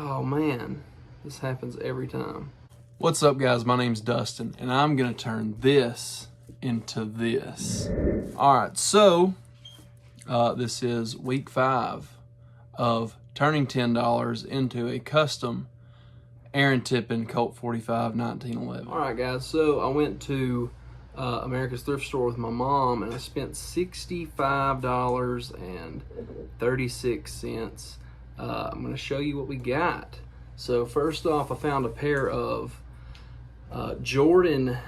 Oh man, this happens every time. What's up, guys? My name's Dustin, and I'm gonna turn this into this. All right, so this is week 5 of turning $10 into a custom Aaron TIPPIN Colt 45 1911. All right, guys, so I went to America's Thrift Store with my mom, and I spent $65.36. I'm gonna show you what we got. So first off, I found a pair of Jordan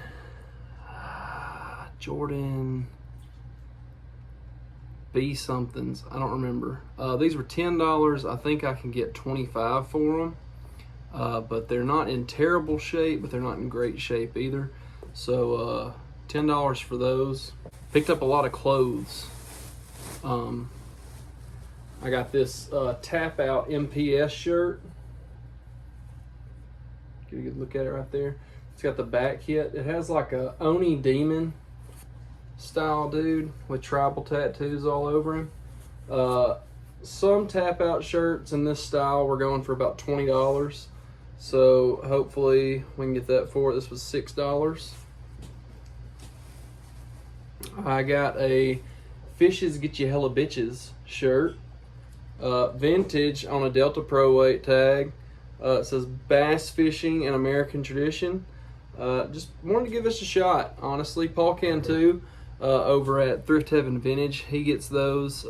B somethings. I don't remember. These were $10. I think I can get 25 for them. But they're not in terrible shape, but they're not in great shape either. So $10 for those. Picked up a lot of clothes. I got this tap out MPS shirt. Get a good look at it right there. It's got the back hit. It has like a Oni Demon style dude with tribal tattoos all over him. Some tap out shirts in this style were going for about $20. So hopefully we can get that for it. This was $6. I got a Fishes Get You Hella Bitches shirt. Vintage on a Delta Pro weight tag. It says Bass Fishing and American Tradition. Just wanted to give this a shot, honestly. Paul can too, over at Thrift Heaven Vintage. He gets those,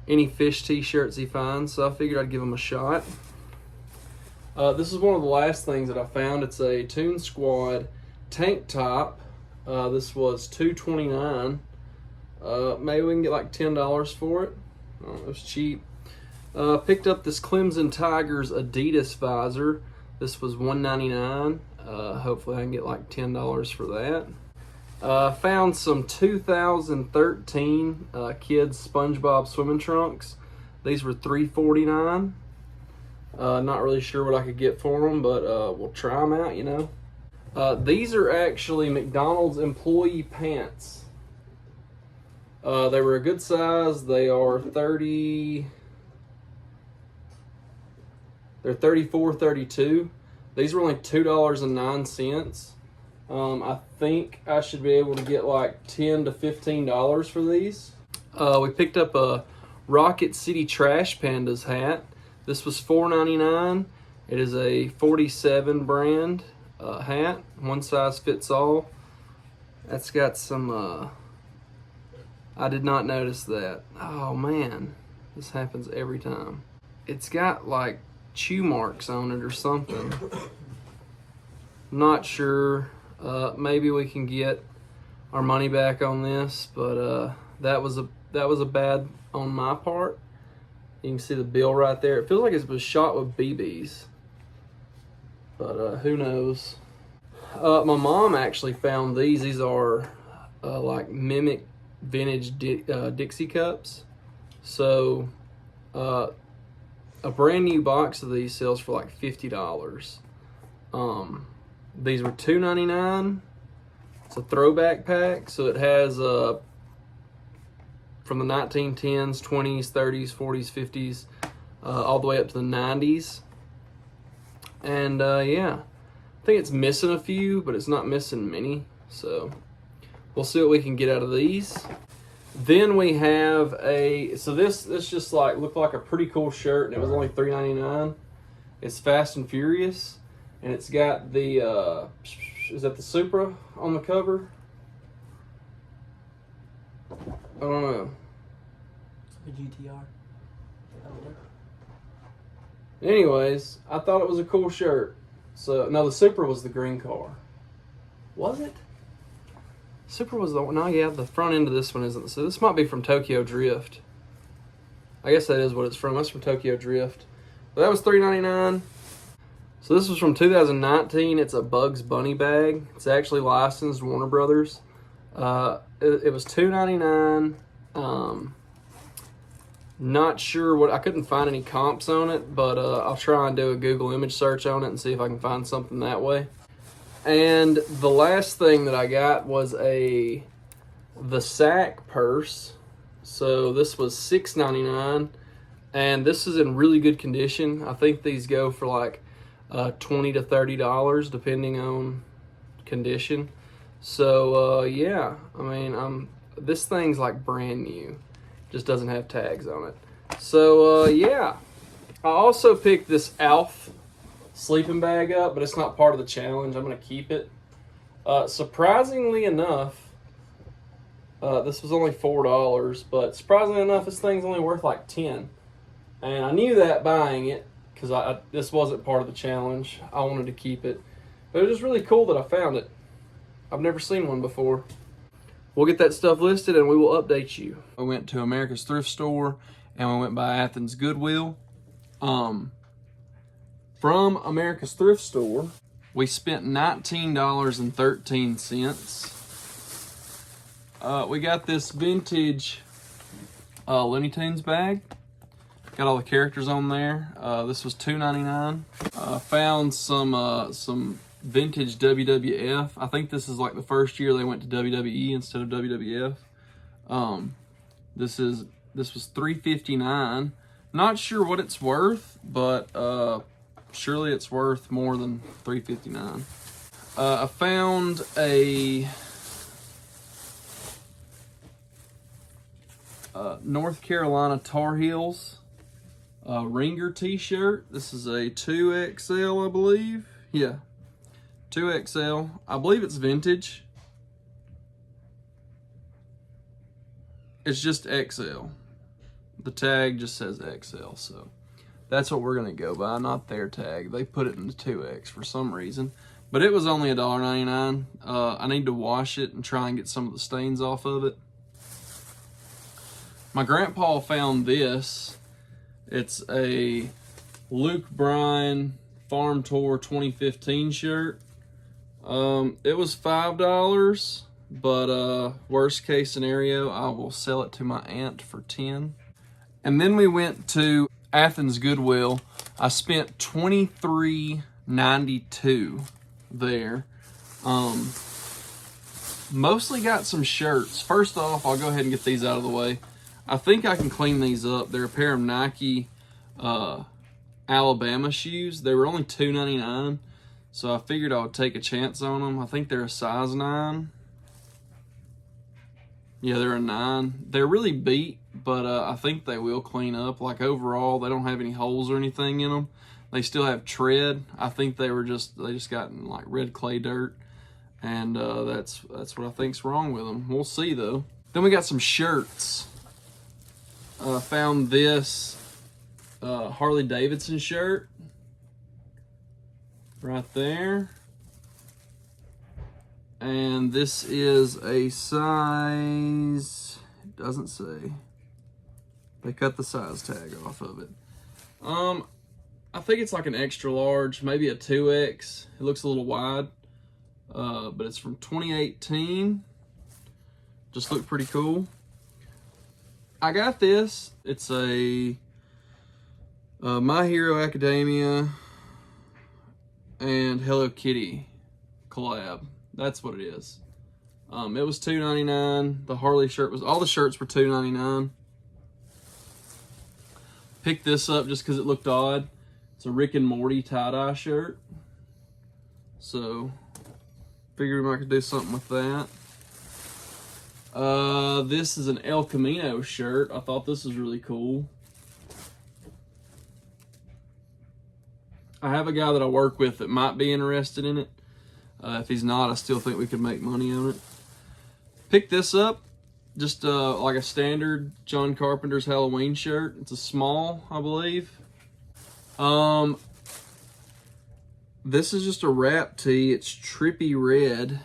any fish t-shirts he finds, so I figured I'd give him a shot. This is one of the last things that I found. It's a Toon Squad tank top. This was $2.29. Maybe we can get like $10 for it. It was cheap. Picked up this Clemson Tigers Adidas visor. This was $1.99. Hopefully I can get like $10 for that. Found some 2013 kids SpongeBob swimming trunks. These were $3.49. Not really sure what I could get for them, but we'll try them out, you know. These are actually McDonald's employee pants. They were a good size. They are 30. They're 34, 32. These were only $2.09. I think I should be able to get like $10 to $15 for these. We picked up a Rocket City Trash Pandas hat. This was $4.99. It is a 47 brand hat. One size fits all. That's got some, I did not notice that. Oh man, this happens every time. It's got like chew marks on it or something. Not sure. Maybe we can get our money back on this, but that was a bad on my part. You can see the bill right there. It feels like it was shot with BBs, but who knows. My mom actually found these. These are like mimic vintage Dixie cups. So a brand new box of these sells for like $50. These were $2.99. It's a throwback pack, so it has from the 1910s, 20s, 30s, 40s, 50s, all the way up to the 90s. And yeah, I think it's missing a few, but it's not missing many. So we'll see what we can get out of these. Then we have so this just like looked like a pretty cool shirt, and it was only $3.99. It's Fast and Furious, and it's got the is that the Supra on the cover? I don't know. A GTR. Anyways, I thought it was a cool shirt. So no, the Supra was the green car. Was it? Supra was the one. No, yeah, the front end of this one isn't. So this might be from Tokyo Drift. I guess that is what it's from. That's from Tokyo Drift. But that was $3.99. So this was from 2019. It's a Bugs Bunny bag. It's actually licensed Warner Brothers. It was $2.99. Not sure what, I couldn't find any comps on it, but I'll try and do a Google image search on it and see if I can find something that way. And the last thing that I got was the Sack purse. So this was $6.99, and this is in really good condition. I think these go for like $20 to $30 depending on condition. So yeah, I mean, this thing's like brand new, just doesn't have tags on it. So yeah, I also picked this Alf sleeping bag up, but it's not part of the challenge. I'm gonna keep it. Surprisingly enough, this was only $4, but surprisingly enough, this thing's only worth like 10. And I knew that buying it, because this wasn't part of the challenge. I wanted to keep it. But it was just really cool that I found it. I've never seen one before. We'll get that stuff listed and we will update you. We went to America's Thrift Store and we went by Athens Goodwill. From America's Thrift Store, we spent $19.13. We got this vintage Looney Tunes bag. Got all the characters on there. This was $2.99. Found some vintage WWF. I think this is like the first year they went to WWE instead of WWF. This was $3.59. Not sure what it's worth, but surely it's worth more than $3.59. I found a North Carolina Tar Heels Ringer t-shirt. This is a 2XL, I believe. Yeah, 2XL. I believe it's vintage. It's just XL. The tag just says XL, so that's what we're gonna go by, not their tag. They put it in the 2X for some reason, but it was only $1.99. I need to wash it and try and get some of the stains off of it. My grandpa found this. It's a Luke Bryan Farm Tour 2015 shirt. It was $5, but worst case scenario, I will sell it to my aunt for $10. And then we went to Athens Goodwill. I spent $23.92 there. Mostly got some shirts. First off, I'll go ahead and get these out of the way. I think I can clean these up. They're a pair of Nike Alabama shoes. They were only $2.99, so I figured I would take a chance on them. I think they're a size 9. Yeah, they're a 9. They're really beat, but I think they will clean up. Like overall, they don't have any holes or anything in them. They still have tread. I think they just got in like red clay dirt, and that's what I think's wrong with them. We'll see though. Then we got some shirts. Found this Harley Davidson shirt right there, and this is a size, it doesn't say, they cut the size tag off of it. I think it's like an extra large, maybe a 2X. It looks a little wide, but it's from 2018. Just looked pretty cool. I got this. It's a My Hero Academia and Hello Kitty collab. That's what it is. It was $2.99. The Harley shirt was, all the shirts were $2.99. Picked this up just because it looked odd. It's a Rick and Morty tie-dye shirt. So, figured I could do something with that. This is an El Camino shirt. I thought this was really cool. I have a guy that I work with that might be interested in it. If he's not, I still think we could make money on it. Picked this up. Just like a standard John Carpenter's Halloween shirt. It's a small, I believe. This is just a wrap tee. It's trippy red.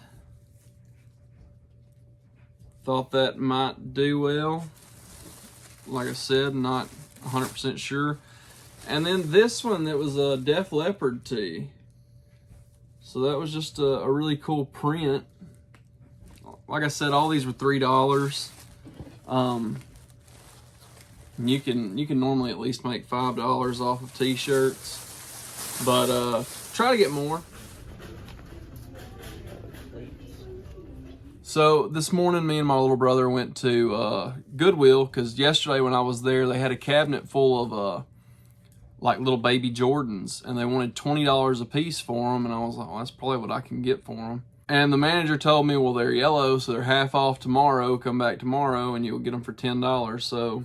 Thought that might do well. Like I said, not 100% sure. And then this one, that was a Def Leppard tee. So that was just a really cool print. Like I said, all these were $3. You can normally at least make $5 off of t-shirts, but try to get more. So this morning, me and my little brother went to Goodwill, because yesterday when I was there, they had a cabinet full of like little baby Jordans, and they wanted $20 a piece for them, and I was like, well, that's probably what I can get for them. And the manager told me, well, they're yellow, so they're half off tomorrow. Come back tomorrow, and you'll get them for $10. So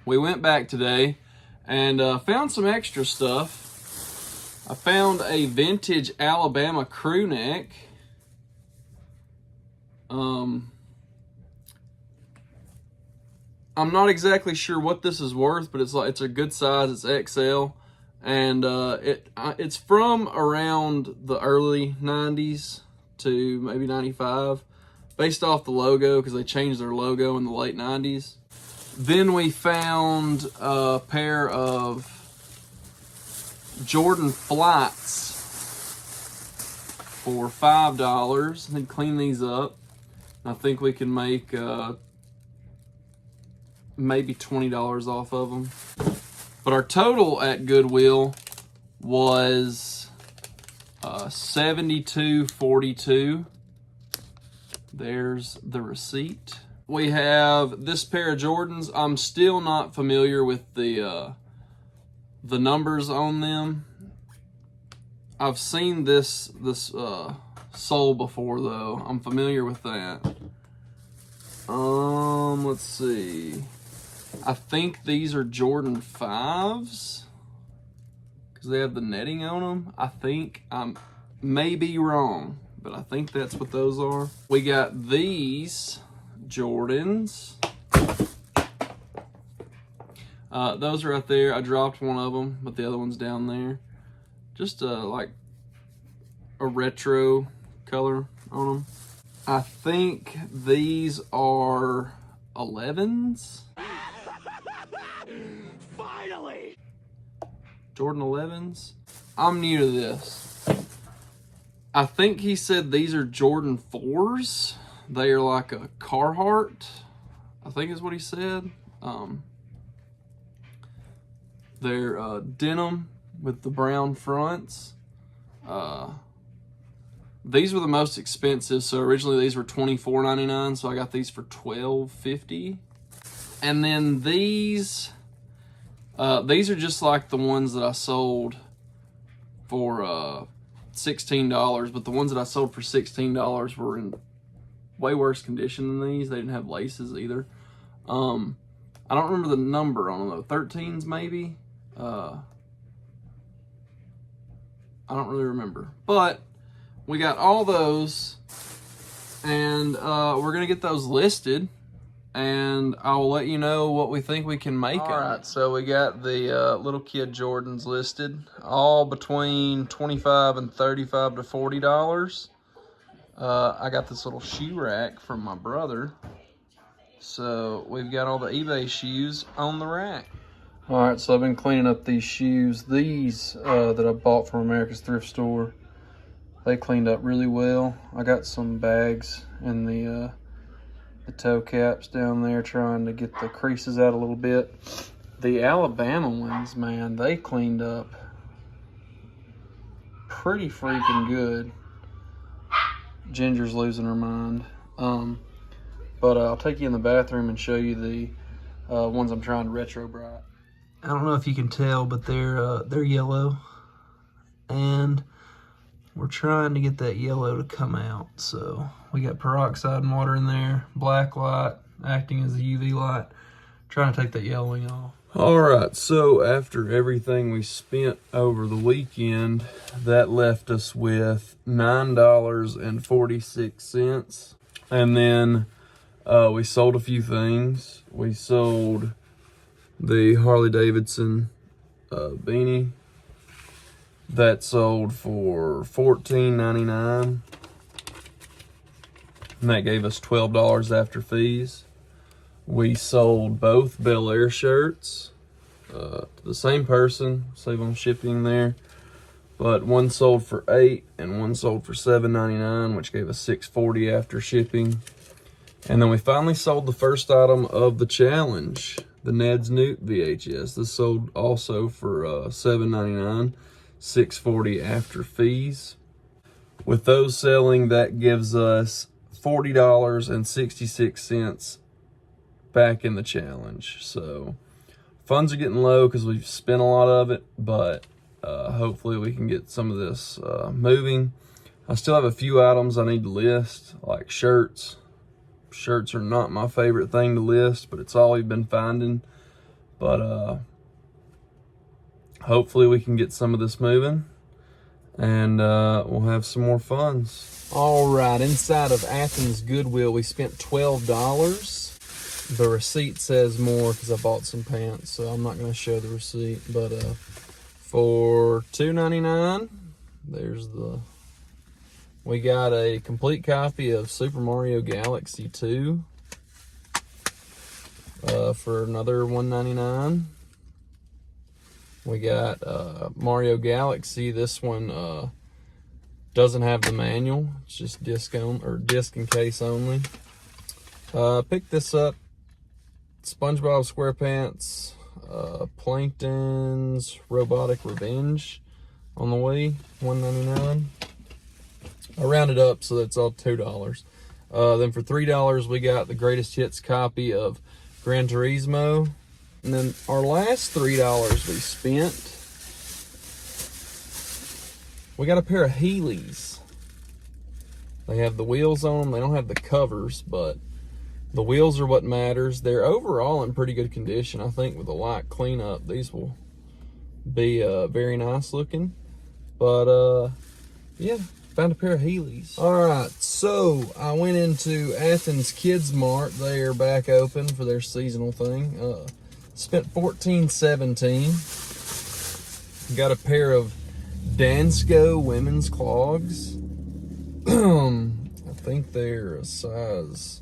we went back today and found some extra stuff. I found a vintage Alabama crew neck. I'm not exactly sure what this is worth, but it's a good size. It's XL, and it's from around the early 90s to maybe 95, based off the logo, because they changed their logo in the late 90s. Then we found a pair of Jordan Flights for $5. Then clean these up. I think we can make maybe $20 off of them. But our total at Goodwill was $72.42. There's the receipt. We have this pair of Jordans. I'm still not familiar with the numbers on them. I've seen this sole before though. I'm familiar with that. Let's see. I think these are Jordan 5s because they have the netting on them. I think I may be wrong, but I think that's what those are. We got these Jordans. Those are right there. I dropped one of them, but the other one's down there. Just like a retro color on them. I think these are 11s. Finally! Jordan 11s. I'm new to this. I think he said these are Jordan 4s. They are like a Carhartt, I think is what he said. They're denim with the brown fronts. These were the most expensive, so originally these were $24.99, so I got these for $12.50. And then these are just like the ones that I sold for $16, but the ones that I sold for $16 were in way worse condition than these. They didn't have laces either. I don't remember the number on them though. 13s maybe? I don't really remember. But we got all those, and we're gonna get those listed, and I will let you know what we think we can make. All right, so we got the little kid Jordans listed, all between $25 and $35 to $40. I got this little shoe rack from my brother, so we've got all the eBay shoes on the rack. All right, so I've been cleaning up these shoes. These that I bought from America's Thrift Store, they cleaned up really well. I got some bags in the toe caps down there, trying to get the creases out a little bit. The Alabama ones, man, they cleaned up pretty freaking good. Ginger's losing her mind. But I'll take you in the bathroom and show you the ones I'm trying to retro bright. I don't know if you can tell, but they're yellow, and we're trying to get that yellow to come out. So we got peroxide and water in there, black light acting as a UV light, trying to take that yellowing off. All right, so after everything we spent over the weekend, that left us with $9.46. And then we sold a few things. We sold the Harley Davidson beanie. That sold for $14.99. And that gave us $12 after fees. We sold both Bel Air shirts to the same person, save on shipping there. But one sold for $8 and one sold for $7.99, which gave us $6.40 after shipping. And then we finally sold the first item of the challenge, the Ned's Newt VHS. This sold also for $7.99, $6.40 after fees. With those selling, that gives us $40.66 back in the challenge. So funds are getting low because we've spent a lot of it, but hopefully we can get some of this moving. I still have a few items I need to list, like shirts. Shirts are not my favorite thing to list, but it's all we've been finding. But hopefully we can get some of this moving, and we'll have some more funds. All right, inside of Athens Goodwill, we spent $12. The receipt says more because I bought some pants, so I'm not going to show the receipt. But for $2.99, we got a complete copy of Super Mario Galaxy 2 for another $1.99. We got Mario Galaxy. This one doesn't have the manual. It's just disc and case only. Picked this up. SpongeBob SquarePants, Plankton's Robotic Revenge on the Wii, $1.99. I rounded up, so that's all $2. Then for $3, we got the greatest hits copy of Gran Turismo. And then our last $3 we spent, we got a pair of Heelys. They have the wheels on them. They don't have the covers, but the wheels are what matters. They're overall in pretty good condition. I think with a light cleanup, these will be very nice looking. But yeah, found a pair of Heelys. All right, so I went into Athens Kids Mart. They are back open for their seasonal thing. Spent $14.17. Got a pair of Dansko women's clogs. I think they're a size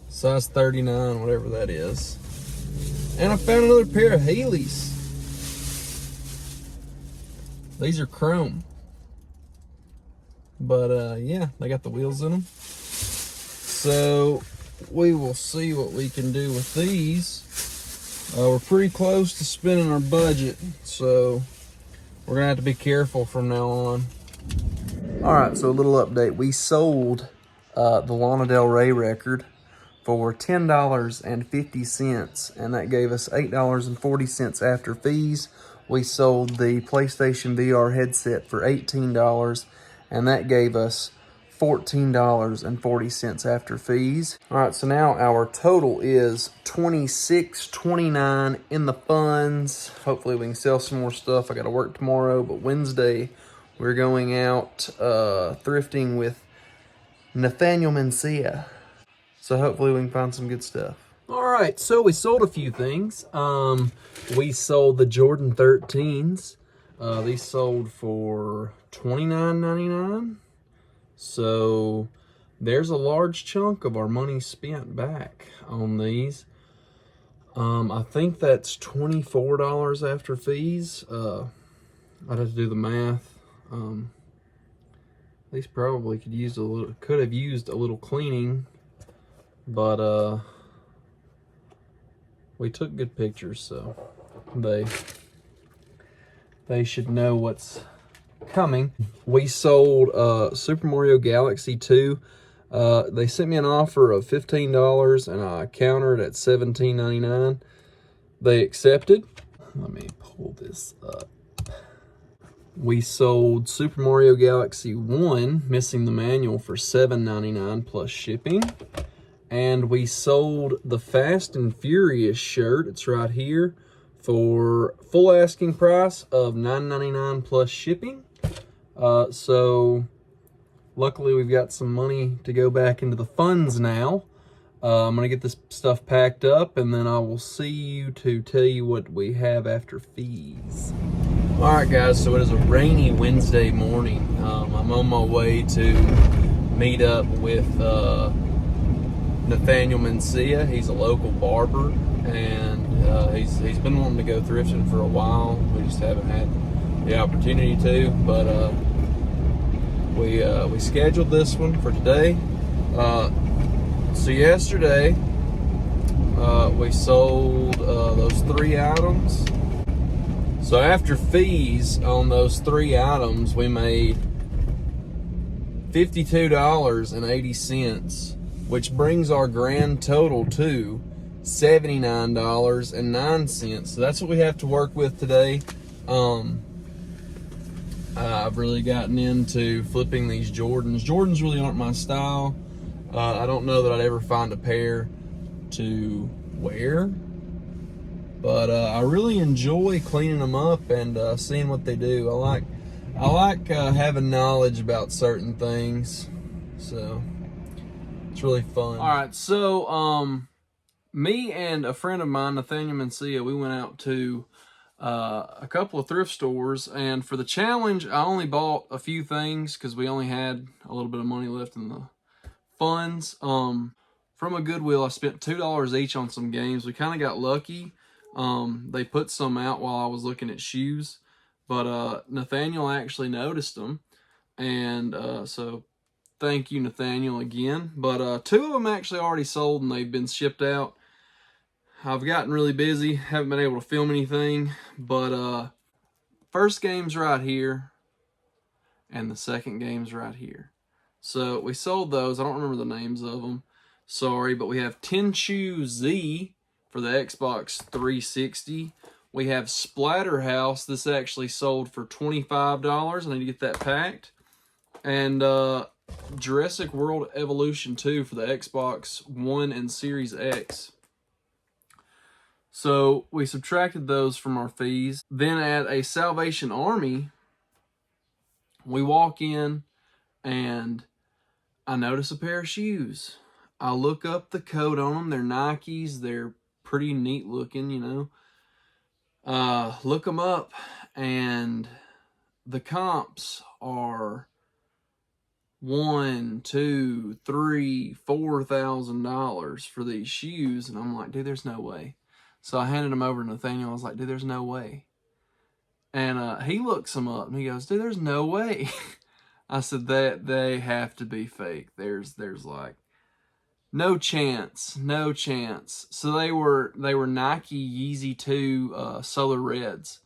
39, whatever that is. And I found another pair of Heelys. These are chrome. But yeah, they got the wheels in them. So we will see what we can do with these. We're pretty close to spending our budget, so we're gonna have to be careful from now on. All right, so a little update. We sold the Lana Del Rey record for $10.50, and that gave us $8.40 after fees. We sold the PlayStation VR headset for $18, and that gave us $14.40 after fees. All right, so now our total is $26.29 in the funds. Hopefully we can sell some more stuff. I got to work tomorrow, but Wednesday we're going out thrifting with Nathaniel Mencia. So hopefully we can find some good stuff. All right, so we sold a few things. We sold the Jordan 13s. These sold for $29.99. So there's a large chunk of our money spent back on these. I think that's $24 after fees. I'd have to do the math. These probably could have used a little cleaning, but we took good pictures, so they should know what's coming. We sold Super Mario Galaxy 2. They sent me an offer of $15 and I countered at $17.99. They accepted. Let me pull this up. We sold Super Mario Galaxy 1, missing the manual, for $7.99 plus shipping. And we sold the Fast and Furious shirt, it's right here, for full asking price of $9.99 plus shipping. So luckily we've got some money to go back into the funds now. I'm gonna get this stuff packed up, and then I will see you to tell you what we have after fees. All right, guys, so it is a rainy Wednesday morning. I'm on my way to meet up with Nathaniel Mencia. He's a local barber, and he's been wanting to go thrifting for a while. We just haven't had the opportunity to, but we scheduled this one for today. So yesterday we sold those 3 items. So after fees on those 3 items, we made $52.80, which brings our grand total to $79.09. So that's what we have to work with today. I've really gotten into flipping these Jordans. Jordans really aren't my style. I don't know that I'd ever find a pair to wear, but I really enjoy cleaning them up and seeing what they do. I like having knowledge about certain things, so it's really fun. All right, so me and a friend of mine, Nathaniel Mencia, we went out to a couple of thrift stores, and for the challenge, I only bought a few things because we only had a little bit of money left in the funds. From a Goodwill, I spent $2 each on some games. We kind of got lucky. They put some out while I was looking at shoes, but Nathaniel actually noticed them, and so thank you, Nathaniel, again. But two of them actually already sold, and they've been shipped out. I've gotten really busy, haven't been able to film anything, but first game's right here, and the second game's right here. So we sold those. I don't remember the names of them. Sorry, but we have Tenchu Z for the Xbox 360. We have Splatterhouse. This actually sold for $25. I need to get that packed. And Jurassic World Evolution 2 for the Xbox One and Series X. So we subtracted those from our fees. Then at a Salvation Army, we walk in and I notice a pair of shoes. I look up the code on them. They're Nikes. They're pretty neat looking, you know. Look them up, and the comps are $1,000, $2,000, $3,000, $4,000 for these shoes, and I'm like, dude, there's no way. So I handed them over to Nathaniel. I was like, dude, there's no way. And he looks them up, and he goes, dude, there's no way. I said that they have to be fake. There's like no chance, no chance. So they were Nike Yeezy 2 Solar Reds,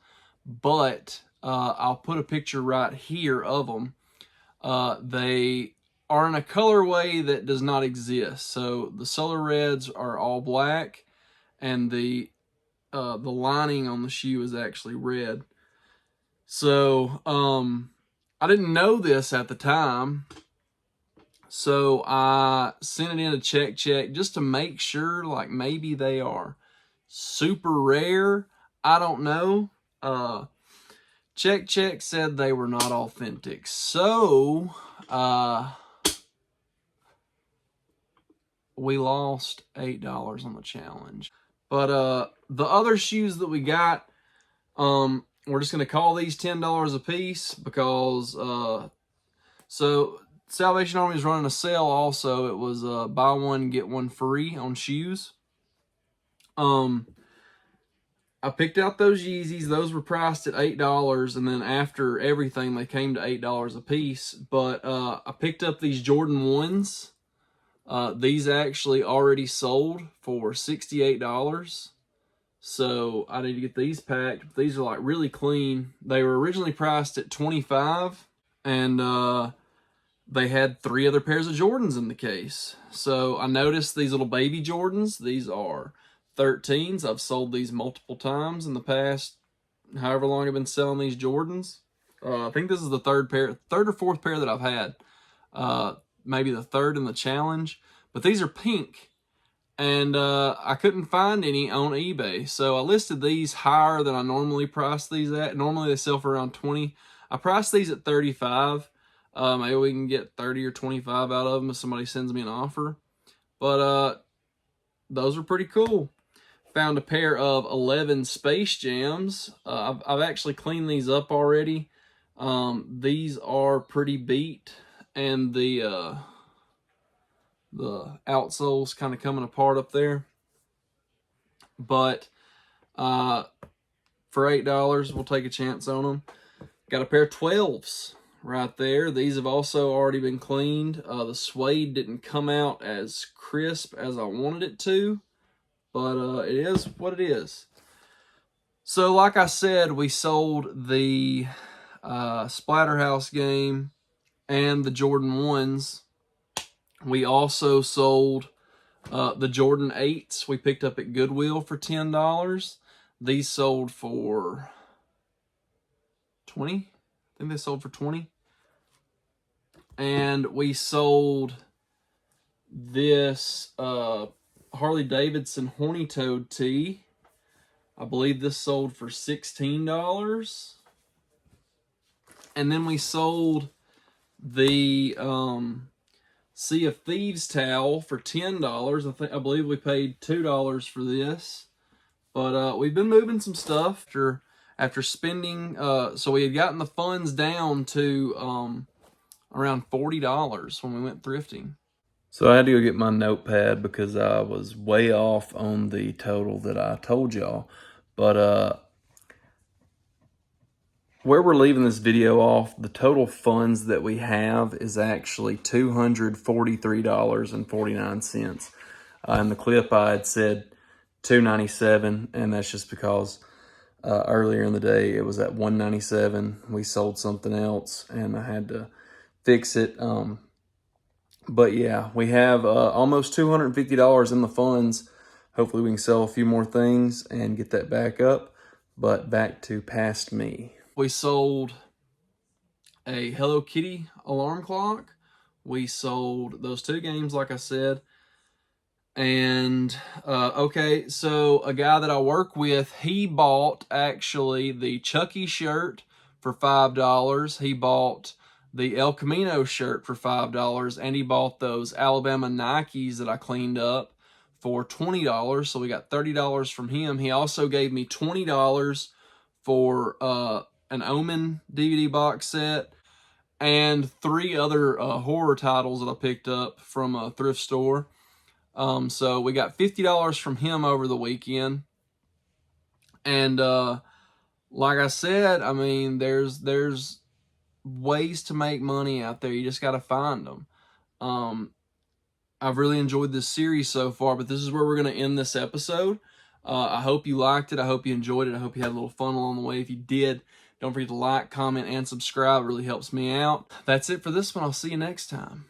but I'll put a picture right here of them. They are in a colorway that does not exist. So the Solar Reds are all black, and the lining on the shoe is actually red. So I didn't know this at the time, so I sent it in a check just to make sure, like maybe they are super rare. I don't know. Check said they were not authentic. So we lost $8 on the challenge. But the other shoes that we got, we're just going to call these $10 a piece because, so Salvation Army is running a sale also. It was buy one, get one free on shoes. I picked out those Yeezys. Those were priced at $8, and then after everything, they came to $8 a piece. But I picked up these Jordan 1s. These actually already sold for $68. So I need to get these packed. These are like really clean. They were originally priced at $25, and they had 3 other pairs of Jordans in the case. So I noticed these little baby Jordans. These are 13s. I've sold these multiple times in the past, however long I've been selling these Jordans. I think this is the third or fourth pair that I've had. Maybe the third in the challenge. But these are pink. And I couldn't find any on eBay. So I listed these higher than I normally price these at. Normally they sell for around $20. I priced these at $35. Maybe we can get $30 or $25 out of them if somebody sends me an offer. But those are pretty cool. Found a pair of 11 Space Jams. I've actually cleaned these up already. These are pretty beat, and the outsole's kind of coming apart up there. But for $8, we'll take a chance on them. Got a pair of 12s right there. These have also already been cleaned. The suede didn't come out as crisp as I wanted it to, but it is what it is. So like I said, we sold the Splatterhouse game and the Jordan 1s. We also sold the Jordan 8s we picked up at Goodwill for $10. These sold for 20. I think they sold for 20. And we sold this Harley Davidson Horny Toad tee. I believe this sold for $16. And then we sold the Sea of Thieves towel for $10. I believe we paid $2 for this. But we've been moving some stuff after spending. So we had gotten the funds down to around $40 when we went thrifting. So I had to go get my notepad because I was way off on the total that I told y'all. But where we're leaving this video off, the total funds that we have is actually $243.49. In the clip I had said $297, and that's just because earlier in the day it was at $197. We sold something else and I had to fix it. But yeah, we have almost $250 in the funds. Hopefully we can sell a few more things and get that back up. But back to past me. We sold a Hello Kitty alarm clock. We sold those 2 games, like I said. And, okay, so a guy that I work with, he bought actually the Chucky shirt for $5. He bought the El Camino shirt for $5, and he bought those Alabama Nikes that I cleaned up for $20. So we got $30 from him. He also gave me $20 for an Omen DVD box set and 3 other horror titles that I picked up from a thrift store. So we got $50 from him over the weekend. And like I said, I mean, there's ways to make money out there. You just got to find them. I've really enjoyed this series so far, but this is where we're going to end this episode. I hope you liked it. I hope you enjoyed it. I hope you had a little fun along the way. If you did, don't forget to like, comment, and subscribe. It really helps me out. That's it for this one. I'll see you next time.